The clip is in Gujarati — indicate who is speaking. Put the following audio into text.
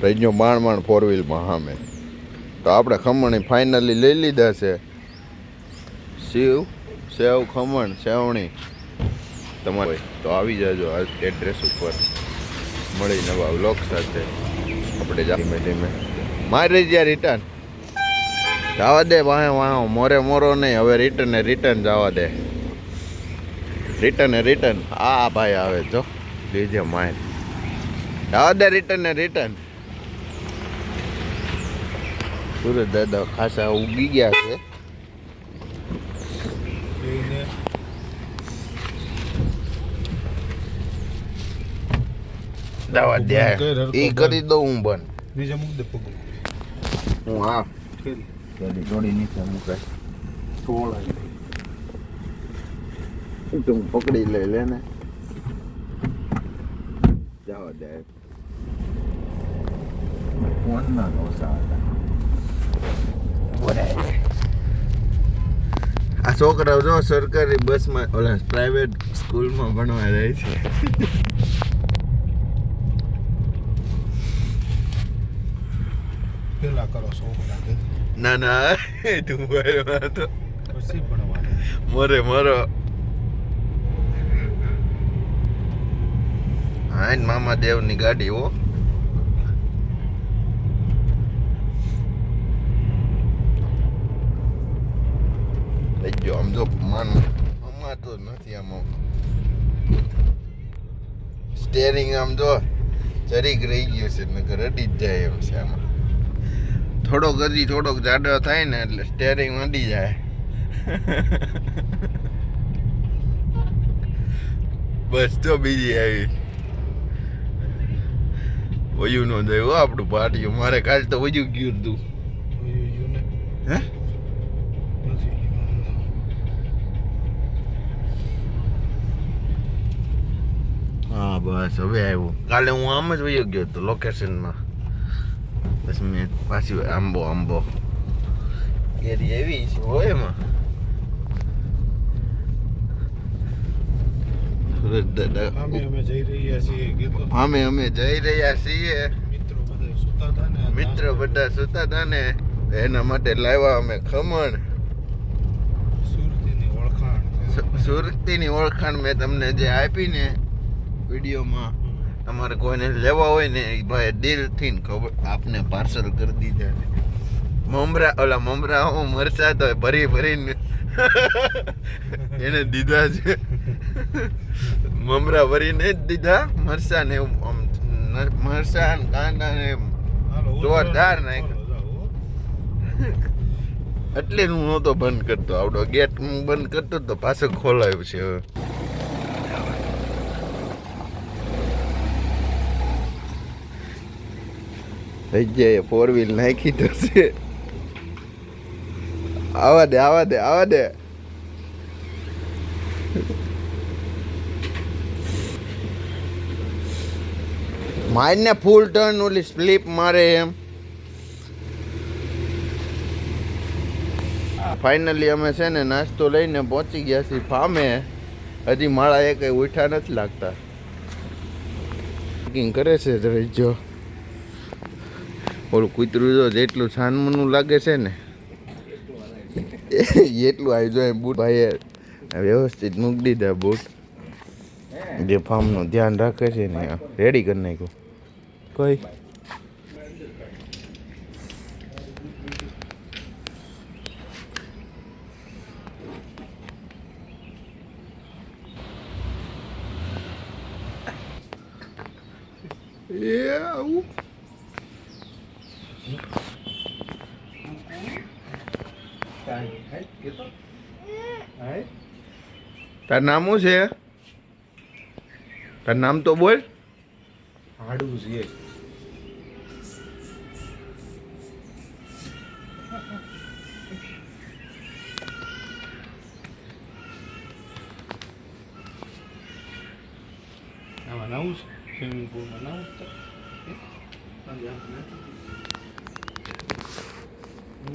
Speaker 1: રહીજો માણ 4 વ્હીલમાં સામે. તો આપણે ખમણ ફાઇનલી લઈ લીધા છે. સેવ ખમણ સેવણી તમારે તો આવી જાજો આ એડ્રેસ ઉપર. મળી નવા વ્લોગ સાથે આપણે ધીમે ધીમે મારી જ્યાં રિટર્ન જવા દે. વાહ મોરો નહીં, હવે રિટર્ન જવા દે. રિટર્ન આ ભાઈ આવે જો લીધે માય જવા દે. રિટર્ન સુરત દાદા ખાસા ઉગી ગયા છે. દવા દે એ કરી દઉં હું બંધ
Speaker 2: નીચે મૂક દે પગ
Speaker 1: હું. હા જોડી નીચે મૂકાય
Speaker 2: ટોળાય
Speaker 1: હું પકડી લે ને જવા દે. કોણના નોસા હતા આ છોકરાઓ જો સરકારી બસમાં ઓલા પ્રાઇવેટ સ્કૂલમાં ભણવા જાય છે.
Speaker 2: પેલા કરો છોકરા
Speaker 1: ના તું તો
Speaker 2: પછી ભણવા
Speaker 1: મોરો હા મામા દેવની ગાડી હો. જો આમ જો માનું અમાતો નથી આમાં સ્ટેરિંગ આમ જો જરીક રહી ગયું છે નકર અડી જ જાય એમ છે. આમાં થોડોક જાડો થાય ને એટલે સ્ટેરિંગ અડી જાય. બસ તો બીજી આવી વયું નો જાય હો આપણું પાટિયું. મારે કાલ તો વયું ગયું હતું. હે હા બસ હવે આવ્યું. કાલે હું આમ જ વયો ગયો હતો લોકેશનમાં. બસ મેં પાછી આંબો કેરી એવી છે હોય એમાં.
Speaker 2: અમે જઈ રહ્યા છીએ
Speaker 1: મિત્રો બધા સુતા હતા ને એના માટે લાવ્યા અમે ખમણ. સુરતીની ઓળખાણ મેં તમને જે આપી ને વિડીયોમાં, તમારે કોઈને લેવા હોય ને એ ભાઈ દિલથી ખબર આપને પાર્સલ કરી દીધા. મમરા હું મરચા તો ભરીને એને દીધા છે. મમરા ભરીને જ દીધા. મરચા ને મરચા ને કાંદા ને જોરદાર નાખ્યો. એટલે હું નહોતો બંધ કરતો. આવડો ગેટ હું બંધ કરતો તો પાછો ખોલાયો છે હવે. થઈ જાય 4 વ્હીલ નાખી તો છે. આવા દે મારને ફૂલ ટર્ન ઓલી સ્લીપ મારે એમ. ફાઇનલી અમે છે ને નાસ્તો લઈને પહોંચી ગયા છીએ ફામે. હજી માળા એ કઈ ઉઠા નથી લાગતા. પેકિંગ કરે છે જો ઓલું કૂતરું જો જેટલું છાનમનું લાગે છે ને એટલું આવી જાય. બૂટ ભાઈએ વ્યવસ્થિત મૂકી દીધા. બૂટ જે ફાર્મનું ધ્યાન રાખે છે ને રેડી કરી નાખ્યું. કોઈ આવું તાર નામ શું છે? તાર નામ તો બોલ.
Speaker 2: હાડું છે આમાં નાવું છે સ્વિમિંગ પુલમાં નાવું છે.